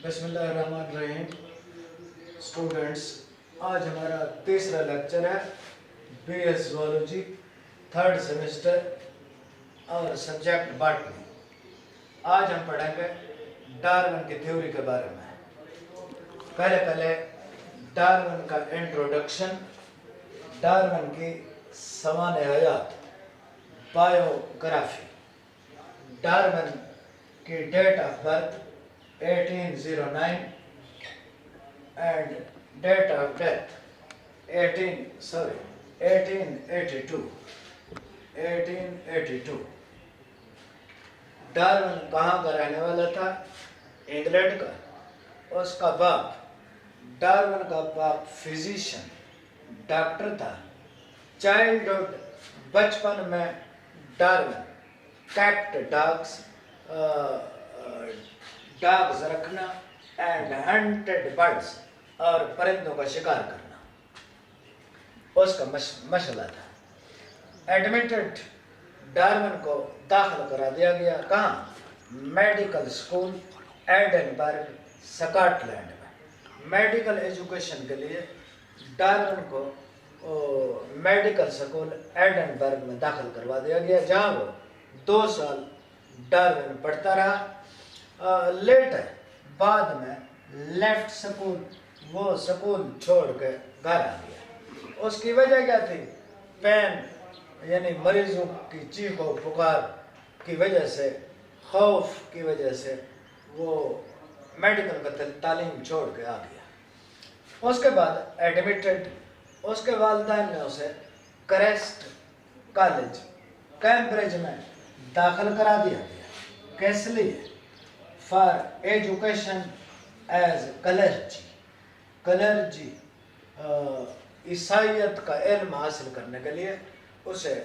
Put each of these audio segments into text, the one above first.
بسم اللہ الرحمن الرحیم اسٹوڈنٹس، آج ہمارا تیسرا لیکچر ہے B S zoology, third semester اور سبجیکٹ باٹنی۔ آج ہم پڑھیں گے ڈارون کی تھیوری کے بارے میں۔ پہلے ڈارون کا انٹروڈکشن، ڈارون کی سوانح حیات، بایوگرافی، ڈارون کی date of birth 1809 and date of death 1882۔ ڈارون کہاں کا رہنے والا تھا؟ انگلینڈ کا۔ اس کا باپ، ڈارون کا باپ فزیشین، ڈاکٹر تھا۔ چائلڈہڈ، بچپن میں ڈارون کیپٹ ڈاگز رکھنا اینڈ ہنٹڈ برڈز اور پرندوں کا شکار کرنا اس کا مشغلہ تھا۔ ایڈمیٹڈ، ڈارون کو داخل کرا دیا گیا کہاں؟ Medical school Edinburgh, Scotland میں۔ میڈیکل ایجوکیشن کے لیے ڈارون کو میڈیکل اسکول ایڈنبرگ میں داخل کروا دیا گیا، جہاں وہ 2 سال ڈارون پڑھتا رہا۔ لیٹر بعد میں لیفٹ سکول، وہ سکول چھوڑ کے گھر آ گیا۔ اس کی وجہ کیا تھی؟ پین، یعنی مریضوں کی چیخ و پکار کی وجہ سے، خوف کی وجہ سے وہ میڈیکل کا تعلیم چھوڑ کے آ گیا۔ اس کے بعد ایڈمیٹڈ، اس کے والدین نے اسے کریسٹ کالج کیمبرج میں داخل کرا دیا گیا۔ کس لیے؟ فار ایجوکیشن ایز کلرجی، عیسائیت کا علم حاصل کرنے کے لیے اسے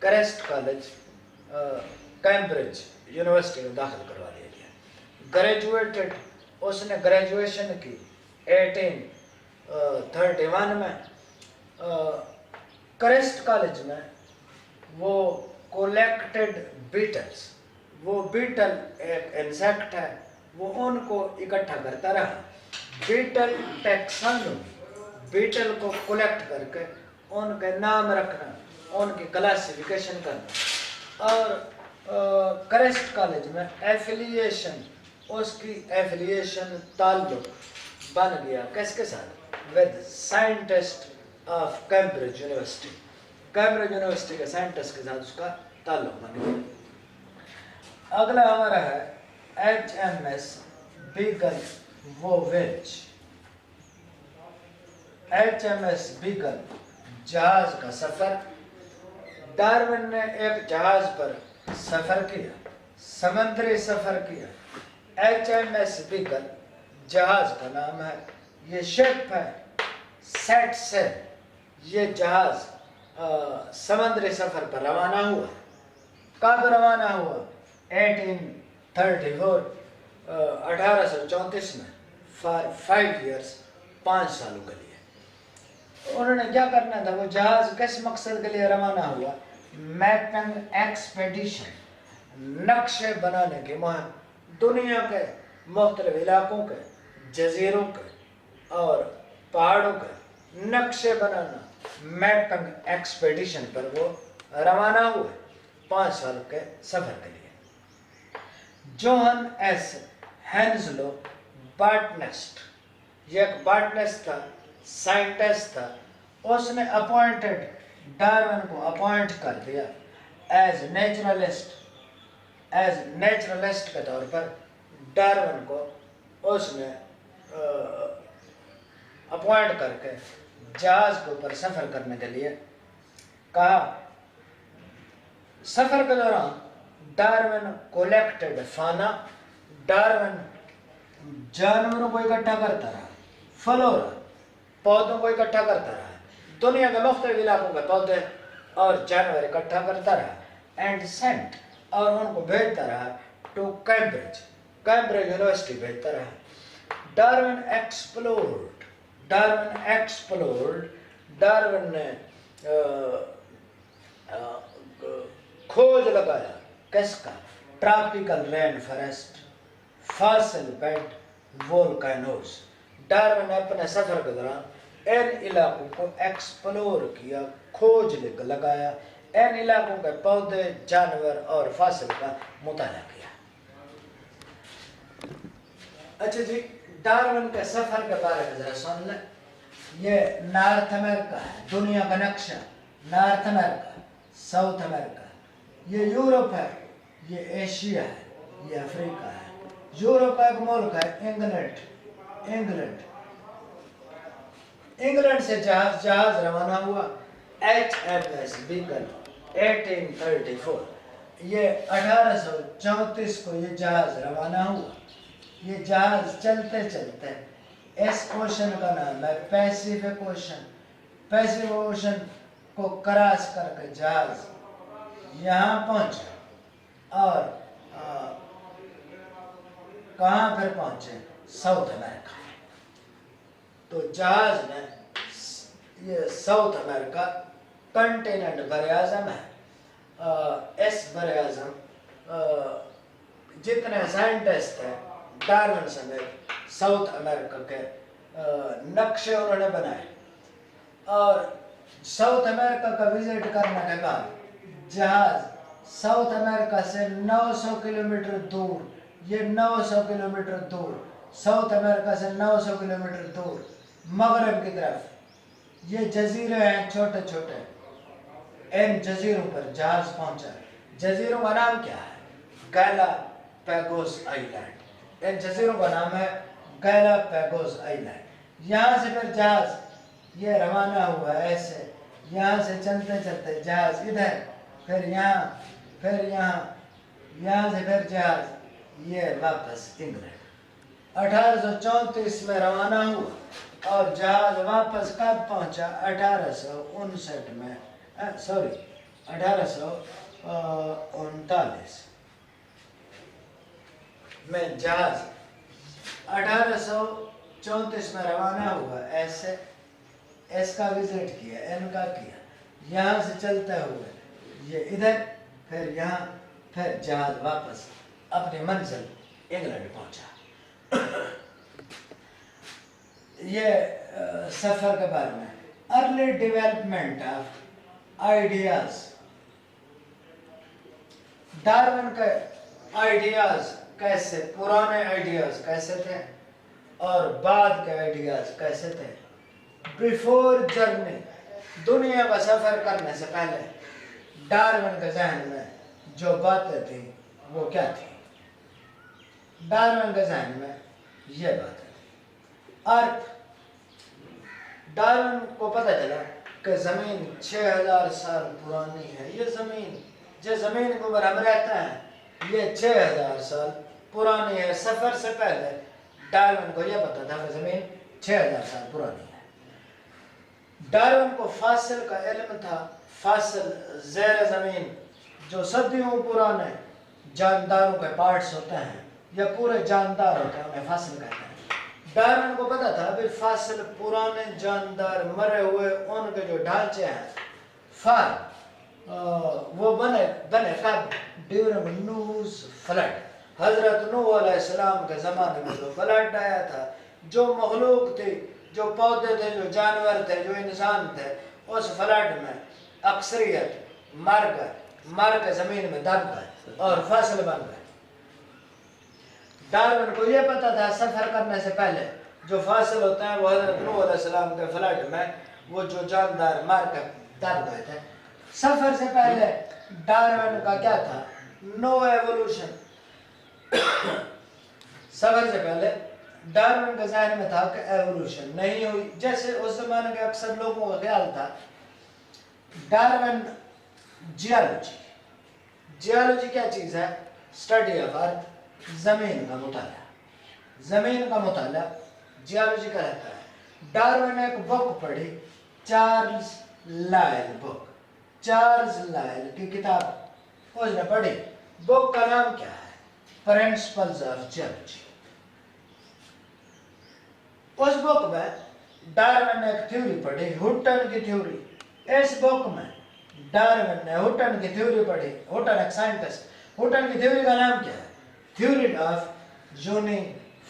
کریسٹ کالج کیمبرج یونیورسٹی میں داخل کروا دیا گیا۔ گریجویٹڈ، اس نے گریجویشن کی 1831 میں۔ کریسٹ کالج میں وہ کولیکٹڈ بیٹلز، وہ بیٹل ایک انسیکٹ ہے، وہ ان کو اکٹھا کرتا رہا۔ بیٹل ٹیکسانومی، بیٹل کو کولیکٹ کر کے ان کے نام رکھنا، ان کی کلاسیفیکیشن کرنا۔ اور کریسٹ کالج میں ایفیلیشن، اس کی ایفیلیشن تعلق بن گیا کس کے ساتھ؟ With scientist of Cambridge university, Cambridge university کے سائنٹسٹ کے ساتھ اس کا تعلق بن گیا۔ اگلا ہمارا ہے HMS بیگل وویج۔ HMS بیگل، جہاز کا سفر۔ ڈارون نے ایک جہاز پر سفر کیا، سمندری سفر کیا۔ HMS بیگل جہاز کا نام ہے، یہ شپ ہے، سیٹ سیل، یہ جہاز سمندری سفر پر روانہ ہوا۔ کب روانہ ہوا؟ 1834 میں، فار 5 ایئرس، 5 سالوں کے لیے۔ انہوں نے کیا کرنا تھا؟ وہ جہاز کس مقصد کے لیے روانہ ہوا؟ میپنگ ایکسپیڈیشن، نقشے بنانے کی مہم، دنیا کے مختلف علاقوں کے، جزیروں کے اور پہاڑوں کے نقشے بنانا، میپنگ ایکسپیڈیشن پر وہ روانہ ہوئے 5 سال کے سفر کے لیے۔ جوہن ایس ہینزلو باٹنسٹ، یہ ایک باٹنسٹ تھا، سائنٹسٹ تھا۔ اس نے ڈارون کو اپوائنٹ کر دیا ایز نیچرلسٹ کے طور پر۔ ڈارون کو اس نے اپوائنٹ کر کے جہاز کے اوپر سفر کرنے کے لیے کہا۔ سفر کے دوران ڈارون کولیکٹڈ فانا، ڈارون جانوروں کو اکٹھا کرتا رہا، فلورا، پودوں کو اکٹھا کرتا رہا، دنیا کے مختلف علاقوں کے پودے اور جانور اکٹھا کرتا رہا، اینڈ سینٹ، اور ان کو بھیجتا رہا ٹو کیمبرج یونیورسٹی بھیجتا رہا۔ ڈارون نے کھوج لگایا کس کا؟ Tropical rain forest, fossil bed volcanoes. Darwin نے اپنے سفر کے دوران ان علاقوں کو ایکسپلور کیا، کھوج لگایا، ان علاقوں کے پودے، جانور اور فصل کا مطالعہ کیا۔ اچھا جی، ڈارون کے سفر کے بارے میں ذرا سن لیں۔ یہ نارتھ امریکہ ہے، دنیا کا نقشہ، نارتھ امریکہ، ساؤتھ امریکہ، یہ یورپ ہے، یہ ایشیا ہے، یہ افریقہ ہے۔ یورپ کا ایک ملک ہے انگلینڈ سے جہاز روانہ ہوا، HMS بیگل 1834۔ یہ 1834 کو یہ جہاز روانہ ہوا۔ یہ جہاز چلتے چلتے اس اوشن کا نام ہے پیسیفک اوشن، پیسیفک اوشن کو کراس کر کے جہاز یہاں پہنچا اور کہاں پھر پہنچے؟ ساؤتھ امریکہ۔ تو جہاز نے یہ ساؤتھ امریکہ کنٹیننٹ بر اعظم ہے، اس بر اعظم جتنے سائنٹسٹ ہیں ڈارون سمیت ساؤتھ امریکہ کے نقشے انہوں نے بنائے، اور ساؤتھ امریکہ کا وزٹ کرنے کے بعد جہاز ساؤتھ امریکہ سے 900 کلومیٹر دور، یہ 900 کلومیٹر دور، ساؤتھ امریکہ سے 900 کلومیٹر دور مغرب کی طرف یہ جزیرے ہیں چھوٹے چھوٹے، ان جزیروں پر جہاز پہنچا۔ جزیروں کا نام کیا ہے؟ گیلاپاگوس آئی لینڈ۔ ان جزیروں کا نام ہے گیلاپاگوس آئی لینڈ۔ یہاں سے پھر جہاز یہ روانہ ہوا ایسے، یہاں سے چلتے چلتے جہاز ادھر، پھر یہاں، پھر یہاں سے پھر جہاز یہ واپس انگلینڈ۔ 1834 میں روانہ ہوا اور جہاز واپس کب پہنچا؟ 1859 میں، 1839 میں جہاز 1834 میں روانہ ہوا، ایسے اس کا وزٹ کیا، ان کا کیا، یہاں سے چلتے ہوئے یہ ادھر، پھر یہاں، پھر جہاز واپس اپنی منزل انگلینڈ پہنچا۔ یہ سفر کے بارے میں early development of ideas. Darwin کے آئیڈیاز کیسے، پرانے آئیڈیاز کیسے تھے اور بعد کے آئیڈیاز کیسے تھے؟ بیفور جرنی، دنیا کا سفر کرنے سے پہلے ڈارون کے ذہن میں جو باتیں تھیں وہ کیا تھیں؟ ڈارون کے ذہن میں یہ باتیں تھیں۔ اور ڈارون کو پتہ چلا کہ زمین 6000 سال پرانی ہے، یہ زمین جس زمین کے اوپر ہم رہتے ہیں یہ 6000 سال پرانی ہے۔ سفر سے پہلے ڈارون کو یہ پتا تھا کہ زمین 6000 سال پرانی ہے۔ ڈارون کو فاصل کا علم تھا، فاصل زیر زمین جو صدیوں پرانے جانداروں کے پارٹس ہوتے ہیں یا پورے جاندار ہوتے ہیں انہیں فاصل کہتے ہیں۔ ڈارون کو پتا تھا کہ فاصل پرانے جاندار مرے ہوئے ان کے جو ڈھانچے ہیں وہ بنے کب؟ ڈیورنگ نوز فلڈ، حضرت نوح علیہ السلام کے زمانے میں جو فلڈ آیا تھا، جو مخلوق تھی، جو پودے تھے، جو جانور تھے، جو انسان تھے، اس فلڈ میں اکثریت مر کے زمین میں دب گئے اور فصل بن گئے۔ ڈارون کو یہ پتا تھا سفر کرنے سے پہلے جو فاصل ہوتے ہیں وہ حضرت نوح علیہ السلام کے فلڈ میں وہ جو جاندار مر کے دب گئے تھے۔ سفر سے پہلے ڈارون کا کیا تھا؟ نو ایولوشن۔ سفر سے پہلے ڈارون کے ذہن میں تھا کہ ایولوشن نہیں ہوئی، جیسے اس زمانے کے اکثر لوگوں کا خیال تھا۔ ڈارون جیولوجی کیا چیز ہے؟ اسٹڈی آف ارتھ، زمین کا مطالعہ، زمین کا مطالعہ جیولوجی کا رہتا ہے۔ ڈارون نے ایک بک پڑھی، چارلز لائل بک، چارلز لائل کی کتاب اس نے پڑھی۔ بک کا نام کیا ہے؟ Principles of geology. اس بک میں ڈارون نے ایک تھیوری پڑھی، ہوٹن کی تھیوری۔ اس بک میں ڈارون نے ہوٹن کی تھیوری پڑھی۔ ہوٹن ایک سائنٹسٹ، ہوٹن کی تھیوری کا نام کیا ہے؟ Theory of uniformity.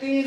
3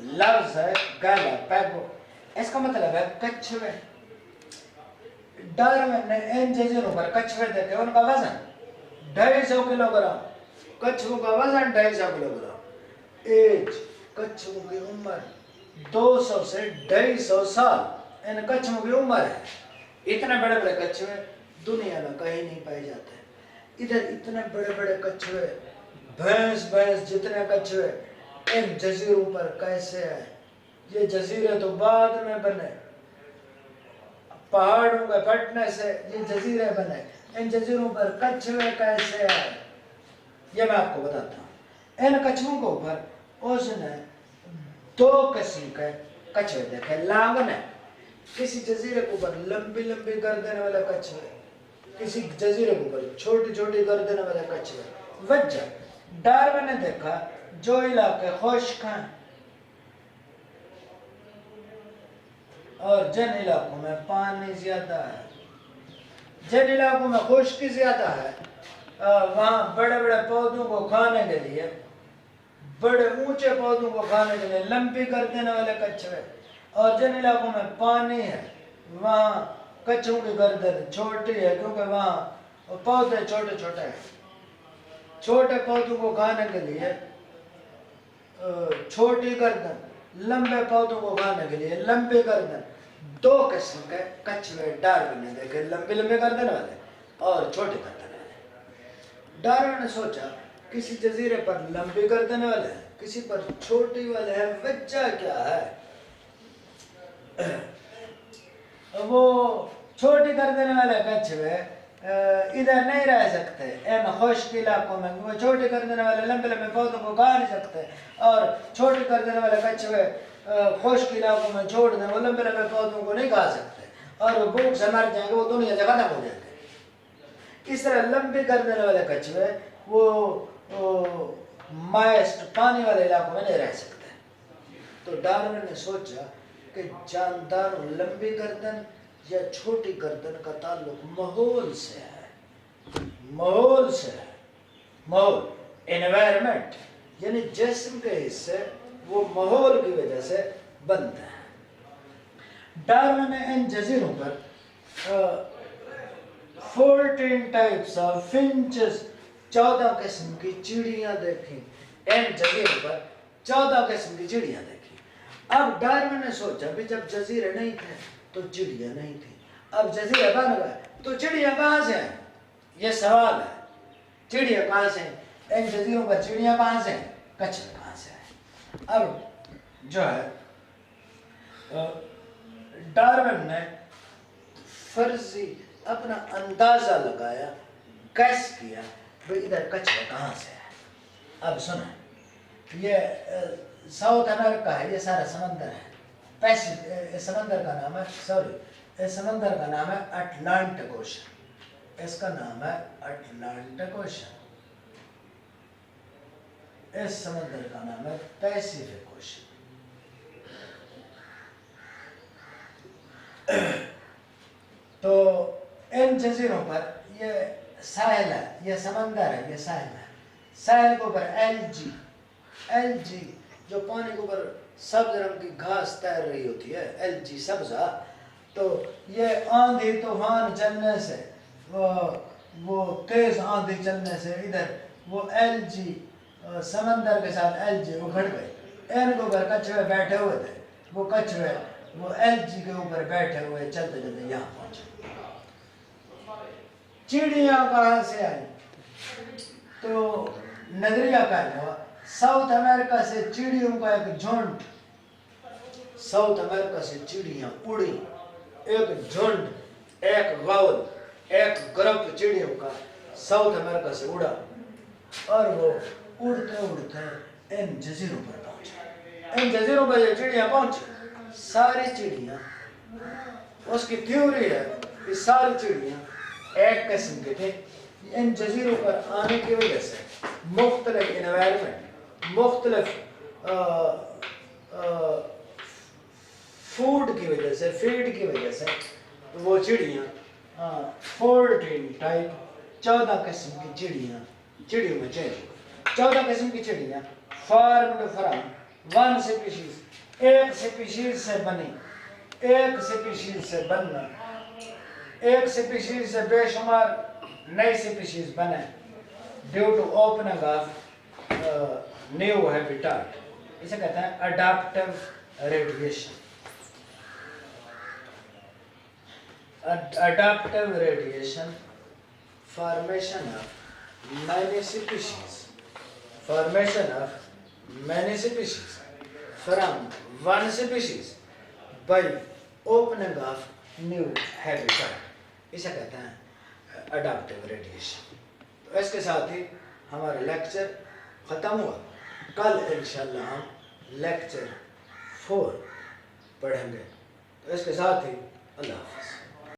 لفظ ہے گالا پیگو، اس کا مطلب ہے کچھوے. ڈارون نے ان جزیروں پر کچھوے دیکھے، ان کا وزن 250 کلو گرام. کچھووں کا وزن 250 کلو گرام. ایج، کچھووں کی عمر 200 سے 250 سال ان کچھووں کی عمر ہے. اتنے بڑے بڑے کچھوے دنیا میں کہیں نہیں پائے جاتے. ادھر اتنے بڑے بڑے کچھوے، بھینس جتنے کچھوے ان جزیروں پر کیسے ہیں؟ یہ جزیرے تو بعد میں بنے، پہاڑوں کے پھٹنے سے یہ جزیرے بنے. ان جزیروں پر کچھوے کیسے ہیں یہ میں آپ کو بتاتا ہوں. ان کچھووں کے اوپر اس نے 2 قسم کے کچھوے دیکھے. لانگنے، کسی جزیرے کے اوپر لمبی لمبی گردن والے کچھوے، کسی جزیرے کے اوپر چھوٹی چھوٹی گردن والے کچھوے. وجہ ڈارون نے دیکھا جو علاقے خشک ہیں اور جن علاقوں میں پانی زیادہ ہے، جن علاقوں میں خشکی زیادہ ہے وہاں بڑے بڑے پودوں کو کھانے کے لیے، بڑے اونچے پودوں کو کھانے کے لیے لمبی گردن والے کچھوے، اور جن علاقوں میں پانی ہے وہاں کچھووں کی گردن چھوٹی ہے کیونکہ وہاں پودے چھوٹے چھوٹے ہیں. چھوٹے پودوں کو کھانے کے لیے چھوٹی گردن، لمبے پودوں کو کھانے کے لیے لمبی گردن. 2 قسم کے کچھوے ڈارون نے دیکھے، لمبی لمبی گردن والے اور چھوٹی گردن والے. ڈارون نے سوچا کسی جزیرے پر لمبی گردن والے ہیں، کسی پر چھوٹی والے ہیں، وجہ کیا ہے؟ وہ چھوٹی گردن والے کچھوے ادھر نہیں رہ سکتے ان خشک علاقوں میں. وہ چھوٹی گردن والے لمبے لمبے پودوں کو کھا نہیں سکتے، اور چھوٹی گردن والے کچھوے خشک علاقوں میں چھوڑ دیں، وہ لمبے لمبے پودوں کو نہیں کھا سکتے اور وہ بھوک سے مر جائیں گے، وہ دنیا سے ختم ہو جائیں گے. اس طرح لمبی گردن والے کچھوے وہ مائسٹ پانی والے علاقوں میں نہیں رہ سکتے. تو ڈارون نے سوچا کہ جانداروں لمبی گردن یا چھوٹی گردن کا تعلق ماحول سے ہے. ماحول سے ہے. ماحول، انوائرمنٹ، یعنی جسم کے حصے وہ ماحول کی وجہ سے بنتے ہیں. ڈارون نے ان جزیروں پر 14 ٹائپس آف فنچز، 14 قسم کی چڑیاں دیکھی. ان جزیروں پر 14 قسم کی چڑیاں دیکھی. اب ڈارون نے سوچا بھی جب جزیرے نہیں تھے تو چڑیاں نہیں تھی، اب جزیرے بن گئے تو چڑیاں کہاں سے ہیں؟ یہ سوال ہے. چڑیاں کہاں سے ہیں؟ ان جزیروں پر چڑیاں کہاں سے ہیں؟ کچھوے کہاں سے ہیں؟ اب جو ہے ڈارون نے فرضی اپنا اندازہ لگایا، گیس کیا بھئی ادھر کچھوے کہاں سے ہیں. اب سنیں، یہ ساؤتھ امریکہ ہے، یہ سارا سمندر ہے. اس سمندر کا نام ہے اس سمندر کا نام ہے اٹلانٹک اوشن. اس کا نام ہے اٹلانٹک اوشن. اس سمندر کا نام ہے پیسیفک اوشن. تو ان جزیروں پر یہ ساحل ہے، یہ سمندر ہے، یہ ساحل ہے. ساحل کے اوپر الجی جو پانی کے اوپر سبز رنگ کی گھاس تیر رہی ہوتی ہے، الجی سبزہ. تو یہ آندھی طوفان چلنے سے، وہ تیز آندھی چلنے سے ادھر وہ الجی سمندر کے ساتھ الجی اکھڑ گئے. ان کے اوپر کچھوے بیٹھے ہوئے تھے، وہ کچھوے وہ الجی کے اوپر بیٹھے ہوئے چلتے چلتے یہاں پہنچے. چڑیاں کہاں سے آئی؟ تو نظریہ قائم ہوا ساؤتھ امریکہ سے چڑیوں کا ایک جھنڈ، ساؤتھ امریکہ سے چڑیاں اڑی، ایک جھنڈ، ایک غول، ایک گروپ چڑیوں کا ساؤتھ امریکہ سے اڑا، اور وہ اڑتے اڑتے ان جزیروں پر پہنچے. ان جزیروں پر یہ چڑیاں پہنچی. ساری چڑیاں، اس کی تھیوری ہے کہ ساری چڑیاں ایک قسم کے تھے. ان جزیروں پر آنے کی وجہ سے مختلف انوائرمنٹ، مختلف فوڈ کی وجہ سے، فیڈ کی وجہ سے وہ چڑیاں 14 ٹائپ، 14 قسم کی چڑیوں میں چینج ہوئی. 14 قسم کی چڑیاں فارمڈ فرام ون اسپیشیز ایک سپیشیز سے بنی، ایک سپیشیز سے بننا، ایک سپیشیز سے بے شمار نئی سپیشیز بنے due to opening of new habitat, اسے کہتے ہیں adaptive radiation. Adaptive radiation, formation of many species, formation of many species from one species by opening of new habitat, اسے کہتے ہیں adaptive radiation. تو اس کے ساتھ ہی ہمارا لیکچر ختم ہوا. کل انشاءاللہ ہم لیکچر 4 پڑھیں گے. تو اس کے ساتھ ہی اللہ حافظ.